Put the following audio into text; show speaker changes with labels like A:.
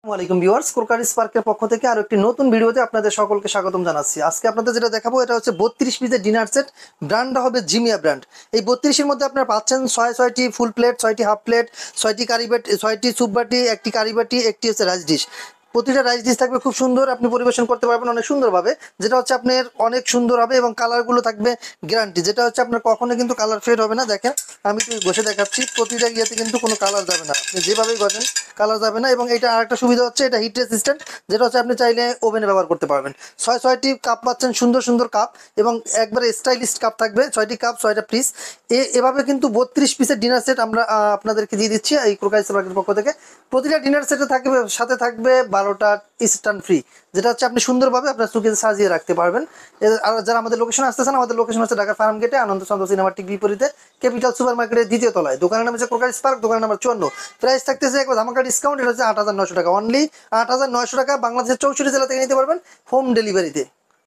A: আসসালামু আলাইকুম viewers, crockery স্পার্কের পক্ষ থেকে আরো একটি নতুন ভিডিওতে আপনাদের সকলকে স্বাগতম জানাচ্ছি। আজকে আপনাদের যেটা দেখাবো এটা হচ্ছে 32 পিসের ডিনার সেট। ব্র্যান্ডটা হবে জিমিয়া ব্র্যান্ড। এই 32 এর মধ্যে আপনারা পাচ্ছেন 6টি ফুল প্লেট, 6টি হাফ প্লেট, 6টি কারি বাটি, 6টি স্যুপ বাটি, একটি কারি বাটি, একটি হচ্ছে রাইস ডিশ। প্রতিটা রাইস ডিশ থাকবে খুব সুন্দর, আপনি পরিবেশন করতে পারবেন অনেক সুন্দরভাবে, যেটা হচ্ছে আপনার অনেক সুন্দর হবে এবং কালারগুলো থাকবে গ্যারান্টি, যেটা হচ্ছে আপনার কখনো কিন্তু কালার ফেড হবে না। দেখেন আমি একটু বসে দেখাচ্ছি, প্রতিটা ইয়েতে কিন্তু কোনো কালার যাবে না, আপনি যেভাবেই করেন কালার যাবে না। এবং এটা আরেকটা সুবিধা হচ্ছে এটা হিট রেসিস্ট্যান্ট, যেটা হচ্ছে আপনি চাইলে ওভেনে ব্যবহার করতে পারবেন। ছয়টি কাপ পাচ্ছেন, সুন্দর সুন্দর কাপ এবং একবারে স্টাইলিশ কাপ থাকবে, 6টি কাপ 6টা পিস। এভাবে কিন্তু 32 পিসের ডিনার সেট আমরা আপনাদেরকে দিয়ে দিচ্ছি এই ক্রোকারি স্পার্কের পক্ষ থেকে। প্রতিটা ডিনার সেটে থাকবে, সাথে থাকবে 12টা স্ট্যান্ড ফ্রি, যেটা হচ্ছে আপনি সুন্দরভাবে আপনার সুকেসে সাজিয়ে রাখতে পারবেন। আর যারা আমাদের লোকেশন আসতেছেন, আমাদের লোকেশন হচ্ছে ঢাকা ফার্ম গেটে, আনন্দ চন্দ্র সিনেমার ঠিক বিপরীতে, ক্যাপিটাল সুপার মার্কেটের দ্বিতীয় তলায়। দোকানের নাম হচ্ছে ক্রোকারি স্পার্ক, দোকান নাম্বার 54। প্রাইস থাকতেছে একবার ধামাকা ডিসকাউন্ট, এটা হচ্ছে 8,900 টাকা, অনলি 8,900 টাকা। বাংলাদেশের 64 জেলা থেকে নিতে পারবেন হোম ডেলিভারিতে।